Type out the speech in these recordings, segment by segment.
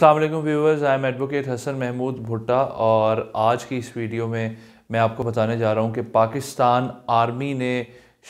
अस्सलाम वालेकुम viewers, I am advocate Hasan Mahmood Bhutta और आज की इस वीडियो में मैं आपको बताने जा रहा हूं कि पाकिस्तान आर्मी ने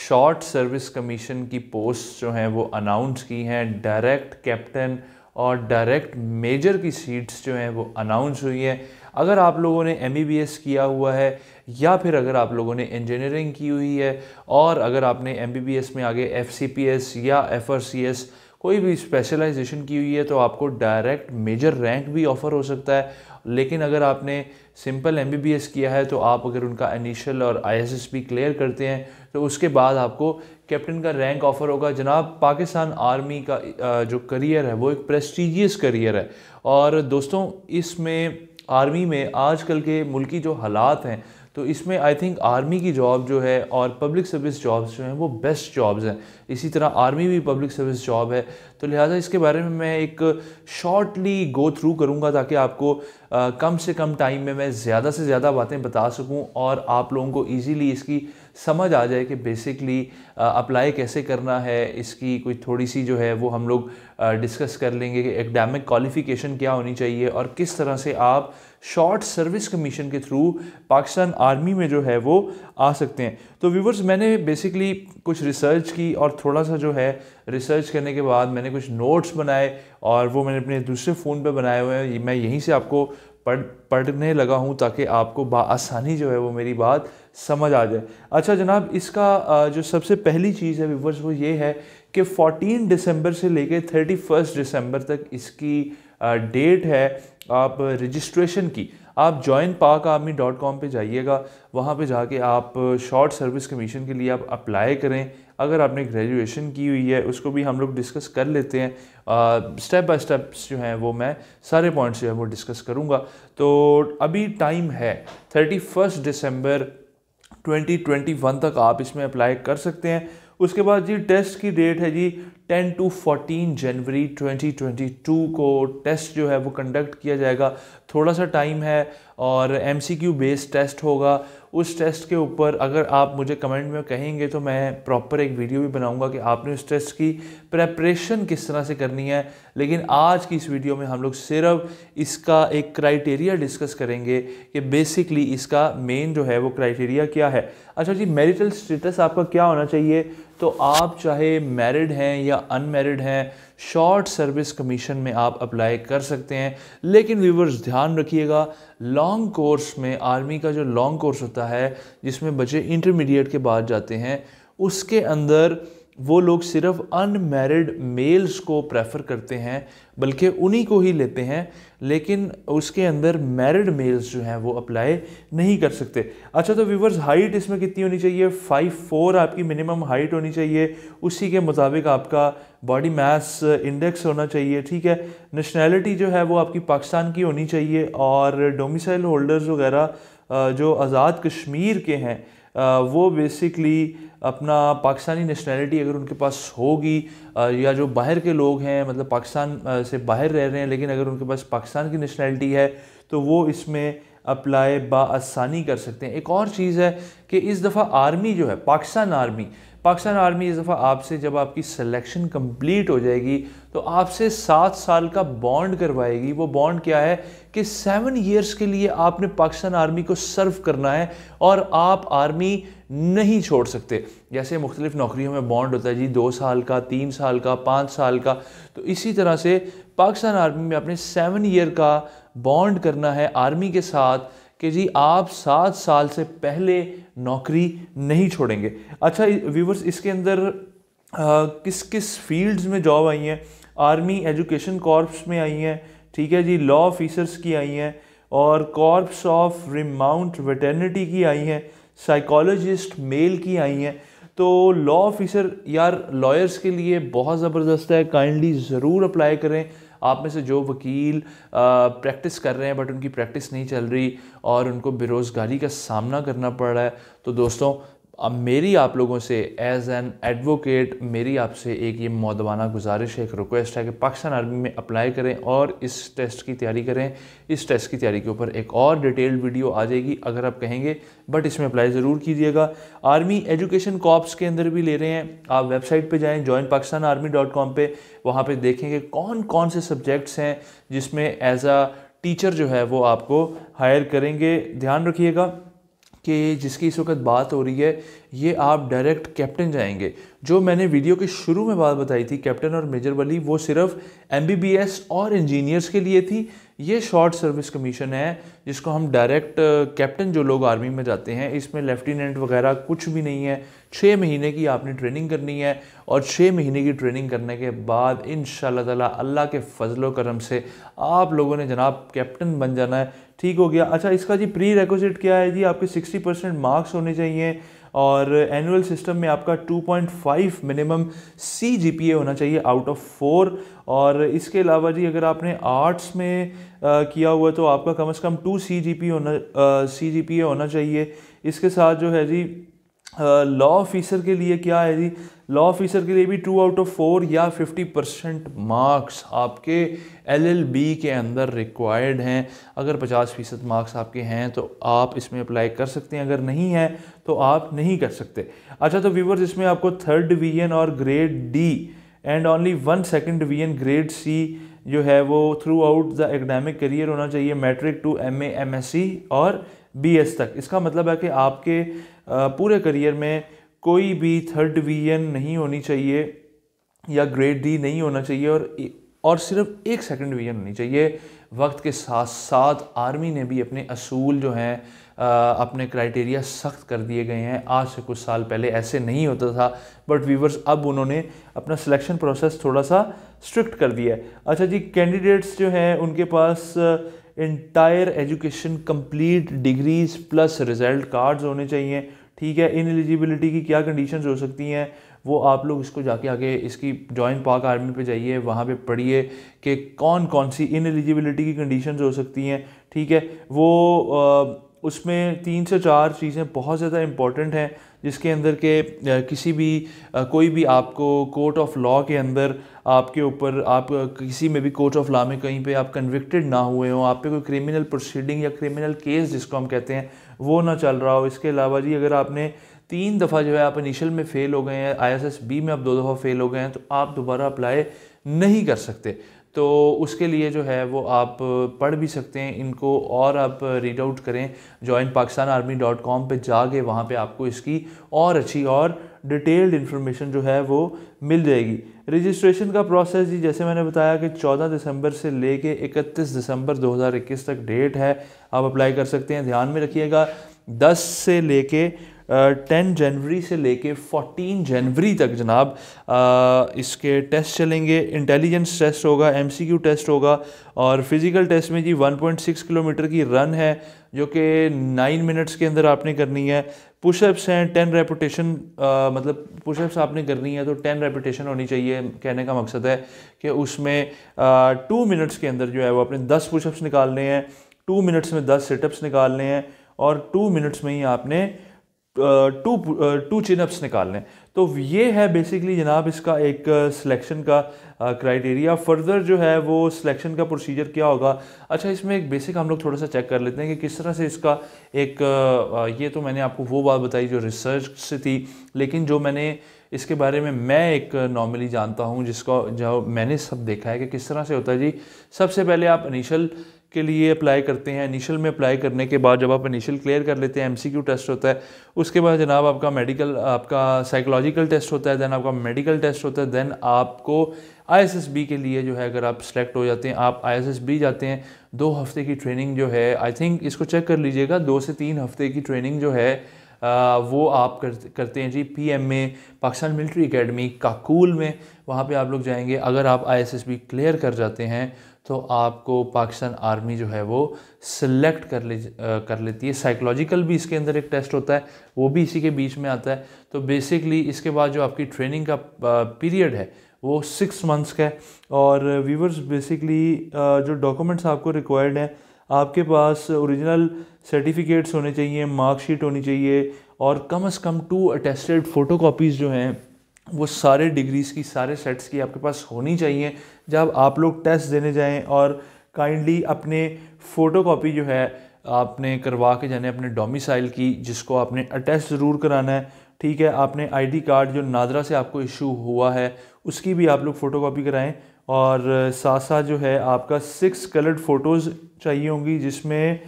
शॉर्ट सर्विस कमीशन की पोस्ट जो हैं वो अनाउंस की हैं। डायरेक्ट कैप्टन और डायरेक्ट मेजर की सीट्स जो हैं वो अनाउंस हुई हैं। अगर आप लोगों ने MBBS किया हुआ है या फिर अगर आप लोगों ने इंजीनियरिंग की हुई है और अगर आपने MBBS में आगे FCPS या FRCS कोई भी स्पेशलाइजेशन की हुई है तो आपको डायरेक्ट मेजर रैंक भी ऑफ़र हो सकता है। लेकिन अगर आपने सिंपल MBBS किया है तो आप अगर उनका इनिशियल और ISSB क्लियर करते हैं तो उसके बाद आपको कैप्टन का रैंक ऑफ़र होगा। जनाब, पाकिस्तान आर्मी का जो करियर है वो एक प्रेस्टीजियस करियर है और दोस्तों इसमें आर्मी में आजकल के मुल्की जो हालात हैं तो इसमें आई थिंक आर्मी की जॉब जो है और पब्लिक सर्विस जॉब्स जो हैं वो बेस्ट जॉब्स हैं। इसी तरह आर्मी भी पब्लिक सर्विस जॉब है, तो लिहाजा इसके बारे में मैं एक शॉर्टली गो थ्रू करूंगा ताकि आपको कम से कम टाइम में मैं ज़्यादा से ज़्यादा बातें बता सकूं और आप लोगों को इजीली इसकी समझ आ जाए कि बेसिकली अप्लाई कैसे करना है। इसकी कोई थोड़ी सी जो है वो हम लोग डिस्कस कर लेंगे कि एकेडमिक क्वालिफ़िकेशन क्या होनी चाहिए और किस तरह से आप शॉर्ट सर्विस कमीशन के थ्रू पाकिस्तान आर्मी में जो है वो आ सकते हैं। तो व्यूवर्स, मैंने बेसिकली कुछ रिसर्च की और थोड़ा सा जो है रिसर्च करने के बाद मैंने कुछ नोट्स बनाए और वो मैंने अपने दूसरे फ़ोन पे बनाए हुए हैं। मैं यहीं से आपको पढ़ने लगा हूँ ताकि आपको आसानी जो है वो मेरी बात समझ आ जाए। अच्छा जनाब, इसका जो सबसे पहली चीज़ है व्यूवर्स वो ये है कि 14 दिसंबर से लेके 31 दिसंबर तक इसकी डेट है आप रजिस्ट्रेशन की। आप joinpakarmy.com पे जाइएगा, वहाँ पे जाके आप शॉर्ट सर्विस कमीशन के लिए आप अप्लाई करें। अगर आपने ग्रेजुएशन की हुई है उसको भी हम लोग डिस्कस कर लेते हैं। स्टेप बाय स्टेप्स जो हैं वो मैं सारे पॉइंट्स जो है वो डिस्कस करूँगा। तो अभी टाइम है 31 दिसंबर 2021 तक आप इसमें अप्लाई कर सकते हैं। उसके बाद जी टेस्ट की डेट है जी 10 to 14 जनवरी 2022 को टेस्ट जो है वो कंडक्ट किया जाएगा। थोड़ा सा टाइम है और MCQ बेस्ड टेस्ट होगा। उस टेस्ट के ऊपर अगर आप मुझे कमेंट में कहेंगे तो मैं प्रॉपर एक वीडियो भी बनाऊंगा कि आपने उस टेस्ट की प्रेपरेशन किस तरह से करनी है। लेकिन आज की इस वीडियो में हम लोग सिर्फ इसका एक क्राइटेरिया डिस्कस करेंगे कि बेसिकली इसका मेन जो है वो क्राइटेरिया क्या है। अच्छा जी, मैरिटल स्टेटस आपका क्या होना चाहिए? तो आप चाहे मैरिड हैं या अनमैरिड हैं, शॉर्ट सर्विस कमीशन में आप अप्लाई कर सकते हैं। लेकिन व्यूवर्स ध्यान रखिएगा, लॉन्ग कोर्स में आर्मी का जो लॉन्ग कोर्स होता है जिसमें बच्चे इंटरमीडिएट के बाद जाते हैं, उसके अंदर वो लोग सिर्फ अनमैरिड मेल्स को प्रेफर करते हैं, बल्कि उन्हीं को ही लेते हैं। लेकिन उसके अंदर मैरिड मेल्स जो हैं वो अप्लाई नहीं कर सकते। अच्छा, तो व्यूवर्स हाइट इसमें कितनी होनी चाहिए? 5'4" आपकी मिनिमम हाइट होनी चाहिए। उसी के मुताबिक आपका बॉडी मास इंडेक्स होना चाहिए, ठीक है। नेशनैलिटी जो है वो आपकी पाकिस्तान की होनी चाहिए और डोमिसाइल होल्डर्स वगैरह जो आज़ाद कश्मीर के हैं वो बेसिकली अपना पाकिस्तानी नेशनैलिटी अगर उनके पास होगी या जो बाहर के लोग हैं मतलब पाकिस्तान से बाहर रह रहे हैं लेकिन अगर उनके पास पाकिस्तान की नेशनैलिटी है तो वो इसमें अप्लाई बाआसानी कर सकते हैं। एक और चीज़ है कि इस दफ़ा आर्मी जो है पाकिस्तान आर्मी इस दफ़ा आपसे जब आपकी सिलेक्शन कंप्लीट हो जाएगी तो आपसे 7 साल का बॉन्ड करवाएगी। वो बॉन्ड क्या है कि 7 ईयर्स के लिए आपने पाकिस्तान आर्मी को सर्व करना है और आप आर्मी नहीं छोड़ सकते। जैसे मुख्तलिफ नौकरियों में बॉन्ड होता है जी 2 साल का, 3 साल का, 5 साल का, तो इसी तरह से पाकिस्तान आर्मी में आपने 7 ईयर का बॉन्ड करना है आर्मी के साथ कि जी आप 7 साल से पहले नौकरी नहीं छोड़ेंगे। अच्छा व्यूवर्स, इसके अंदर किस किस फील्ड्स में जॉब आई हैं? आर्मी एजुकेशन कॉर्प्स में आई हैं, ठीक है जी, लॉ ऑफिसर्स की आई हैं और कॉर्प्स ऑफ रिमाउंट वेटरनिटी की आई हैं, साइकोलॉजिस्ट मेल की आई हैं। तो लॉ ऑफिसर यार लॉयर्स के लिए बहुत ज़बरदस्त है, काइंडली ज़रूर अप्लाई करें। आप में से जो वकील प्रैक्टिस कर रहे हैं बट उनकी प्रैक्टिस नहीं चल रही और उनको बेरोज़गारी का सामना करना पड़ रहा है, तो दोस्तों अब मेरी आप लोगों से एज एन एडवोकेट मेरी आपसे एक ये मौदवाना गुजारिश है, एक रिक्वेस्ट है कि पाकिस्तान आर्मी में अप्लाई करें और इस टेस्ट की तैयारी करें। इस टेस्ट की तैयारी के ऊपर एक और डिटेल्ड वीडियो आ जाएगी अगर आप कहेंगे, बट इसमें अप्लाई ज़रूर कीजिएगा। आर्मी एजुकेशन कॉर्प्स के अंदर भी ले रहे हैं। आप वेबसाइट पे जाएं joinpakistanarmy.com पे, वहाँ पे देखेंगे कौन कौन से सब्जेक्ट्स हैं जिसमें एज अ टीचर जो है वो आपको हायर करेंगे। ध्यान रखिएगा कि जिसकी इस वक्त बात हो रही है ये आप डायरेक्ट कैप्टन जाएंगे। जो मैंने वीडियो के शुरू में बात बताई थी कैप्टन और मेजर वाली, वो सिर्फ MBBS और इंजीनियर्स के लिए थी। ये शॉर्ट सर्विस कमीशन है जिसको हम डायरेक्ट कैप्टन जो लोग आर्मी में जाते हैं, इसमें लेफ्टिनेंट वगैरह कुछ भी नहीं है। 6 महीने की आपने ट्रेनिंग करनी है और 6 महीने की ट्रेनिंग करने के बाद इंशाल्लाह ताला अल्लाह के फजलो करम से आप लोगों ने जनाब कैप्टन बन जाना है। ठीक हो गया। अच्छा, इसका जी प्री रिक्विजिट क्या है जी? आपके 60% मार्क्स होने चाहिए और एनुअल सिस्टम में आपका 2.5 मिनिमम CGPA होना चाहिए आउट ऑफ 4। और इसके अलावा जी अगर आपने आर्ट्स में किया हुआ तो आपका कम से कम 2 CGPA होना चाहिए। इसके साथ जो है जी लॉ ऑफिसर के लिए क्या है जी? लॉ ऑफिसर के लिए भी 2 आउट ऑफ 4 या 50% मार्क्स आपके LLB के अंदर रिक्वायर्ड हैं। अगर 50% मार्क्स आपके हैं तो आप इसमें अप्लाई कर सकते हैं, अगर नहीं है तो आप नहीं कर सकते। अच्छा, तो व्यूवर्स इसमें आपको 3rd डिवीजन और grade D and only 1 2nd division grade C जो है वो through out the academic career होना चाहिए, मैट्रिक टू MA MSc और BS तक। इसका मतलब है कि आपके पूरे करियर में कोई भी 3rd डिवीजन नहीं होनी चाहिए या ग्रेड D नहीं होना चाहिए और सिर्फ एक 2nd डिवीजन होनी चाहिए। वक्त के साथ साथ आर्मी ने भी अपने असूल जो हैं अपने क्राइटेरिया सख्त कर दिए गए हैं। आज से कुछ साल पहले ऐसे नहीं होता था, बट व्यूवर्स अब उन्होंने अपना सिलेक्शन प्रोसेस थोड़ा सा स्ट्रिक्ट कर दिया है। अच्छा जी, कैंडिडेट्स जो हैं उनके पास entire education complete degrees plus result cards होने चाहिए। ठीक है, इन एलिजिबिलिटी की क्या कंडीशंस हो सकती हैं वो आप लोग इसको जाके आगे इसकी जॉइन पाक आर्मी पे जाइए, वहाँ पे पढ़िए कि कौन कौन सी इन एलिजिबिलिटी की कंडीशंस हो सकती हैं। ठीक है, वो उसमें 3 से 4 चीज़ें बहुत ज़्यादा इंपॉर्टेंट हैं जिसके अंदर के किसी भी कोई भी आपको कोर्ट ऑफ लॉ के अंदर आपके ऊपर आप किसी में भी कोर्ट ऑफ लॉ में कहीं पे आप कन्विक्टेड ना हुए हों, आप पे कोई क्रिमिनल प्रोसीडिंग या क्रिमिनल केस जिसको हम कहते हैं वो ना चल रहा हो। इसके अलावा जी अगर आपने 3 दफ़ा जो है आप इनिशियल में फ़ेल हो गए हैं, ISSB में आप 2 दफ़ा फ़ेल हो गए हैं, तो आप दोबारा अप्लाई नहीं कर सकते। तो उसके लिए जो है वो आप पढ़ भी सकते हैं इनको और आप रीड आउट करें joinpakistanarmy.com पे जाके, वहाँ पे आपको इसकी और अच्छी और डिटेल्ड इन्फॉर्मेशन जो है वो मिल जाएगी। रजिस्ट्रेशन का प्रोसेस जी जैसे मैंने बताया कि 14 दिसंबर से लेके 31 दिसंबर 2021 तक डेट है, आप अप्लाई कर सकते हैं। ध्यान में रखिएगा 10 से लेके 10 जनवरी से लेके 14 जनवरी तक जनाब इसके टेस्ट चलेंगे। इंटेलिजेंस टेस्ट होगा, MCQ टेस्ट होगा और फिज़िकल टेस्ट में जी 1.6 किलोमीटर की रन है जो कि 9 मिनट्स के अंदर आपने करनी है। पुशअप्स हैं 10 रेपिटेशन, मतलब पुशअप्स आपने करनी है तो 10 रेपिटेशन होनी चाहिए। कहने का मकसद है कि उसमें 2 मिनट्स के अंदर जो है वो आपने 10 पुशअप्स निकालने हैं, 2 मिनट्स में 10 सिटअप्स निकालने हैं और 2 मिनट्स में ही आपने 2 चिनअप्स निकालने। तो ये है बेसिकली जनाब इसका एक सिलेक्शन का क्राइटेरिया। फर्दर जो है वो सिलेक्शन का प्रोसीजर क्या होगा। अच्छा, इसमें एक बेसिक हम लोग थोड़ा सा चेक कर लेते हैं कि किस तरह से इसका एक ये तो मैंने आपको वो बात बताई जो रिसर्च से थी, लेकिन जो मैंने इसके बारे में मैं एक नॉर्मली जानता हूँ जिसको जो मैंने सब देखा है कि किस तरह से होता है जी। सबसे पहले आप इनिशियल के लिए अप्लाई करते हैं। इनिशियल में अप्लाई करने के बाद जब आप इनिशियल क्लियर कर लेते हैं, MCQ टेस्ट होता है, उसके बाद जनाब आपका मेडिकल, आपका साइकोलॉजिकल टेस्ट होता है, देन आपका मेडिकल टेस्ट होता है, देन आपको ISSB के लिए जो है अगर आप सेलेक्ट हो जाते हैं आप ISSB जाते हैं। 2 हफ्ते की ट्रेनिंग जो है, आई थिंक इसको चेक कर लीजिएगा, 2 से 3 हफ्ते की ट्रेनिंग जो है वो आप करते हैं जी PMA Pakistan military academy Kakul में। वहाँ पे आप लोग जाएंगे। अगर आप ISSB क्लियर कर जाते हैं तो आपको पाकिस्तान आर्मी जो है वो सिलेक्ट कर लेती है। साइकोलॉजिकल भी इसके अंदर एक टेस्ट होता है, वो भी इसी के बीच में आता है। तो बेसिकली इसके बाद जो आपकी ट्रेनिंग का पीरियड है वो 6 मंथ्स का है। और व्यूवर्स बेसिकली जो डॉक्यूमेंट्स आपको रिक्वायर्ड हैं, आपके पास ओरिजिनल सर्टिफिकेट्स होने चाहिए, मार्कशीट होनी चाहिए और कम से कम 2 अटेस्टेड फ़ोटोकॉपीज़ जो हैं वो सारे डिग्रीज़ की, सारे सेट्स की आपके पास होनी चाहिए जब आप लोग टेस्ट देने जाएं। और काइंडली अपने फ़ोटोकॉपी जो है आपने करवा के जाने अपने डोमिसाइल की, जिसको आपने अटेस्ट ज़रूर कराना है, ठीक है। आपने आईडी कार्ड जो नादरा से आपको इशू हुआ है उसकी भी आप लोग फ़ोटोकॉपी कराएं। और साथ साथ जो है आपका 6 कलर्ड फ़ोटोज़ चाहिए होंगी, जिसमें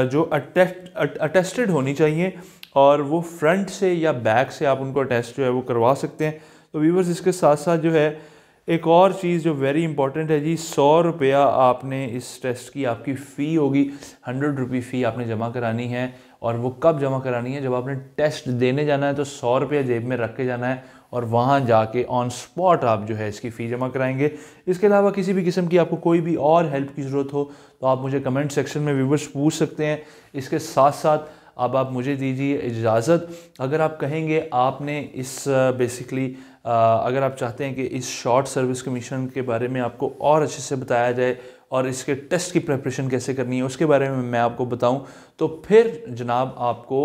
जो अटेस्टेड होनी चाहिए, और वो फ्रंट से या बैक से आप उनको अटेस्ट जो है वो करवा सकते हैं। तो व्यूवर्स, इसके साथ साथ जो है एक और चीज़ जो वेरी इंपॉर्टेंट है जी, 100 रुपया आपने इस टेस्ट की आपकी फ़ी होगी, 100 रुपये फ़ी आपने जमा करानी है। और वो कब जमा करानी है? जब आपने टेस्ट देने जाना है तो 100 रुपया जेब में रख के जाना है और वहाँ जाके ऑन स्पॉट आप जो है इसकी फ़ी जमा कराएंगे। इसके अलावा किसी भी किस्म की आपको कोई भी और हेल्प की ज़रूरत हो तो आप मुझे कमेंट सेक्शन में व्यूवर्स पूछ सकते हैं। इसके साथ साथ अब आप मुझे दीजिए इजाज़त। अगर आप कहेंगे आपने इस बेसिकली अगर आप चाहते हैं कि इस शॉर्ट सर्विस कमीशन के बारे में आपको और अच्छे से बताया जाए और इसके टेस्ट की प्रिपरेशन कैसे करनी है उसके बारे में मैं आपको बताऊं, तो फिर जनाब आपको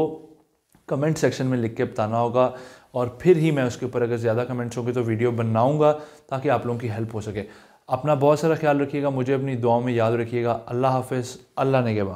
कमेंट सेक्शन में लिख के बताना होगा, और फिर ही मैं उसके ऊपर अगर ज़्यादा कमेंट्स होंगे तो वीडियो बनाऊंगा ताकि आप लोगों की हेल्प हो सके। अपना बहुत सारा ख्याल रखिएगा, मुझे अपनी दुआओं में याद रखिएगा। अल्लाह हाफ़िज़, अल्लाह ने के बाद।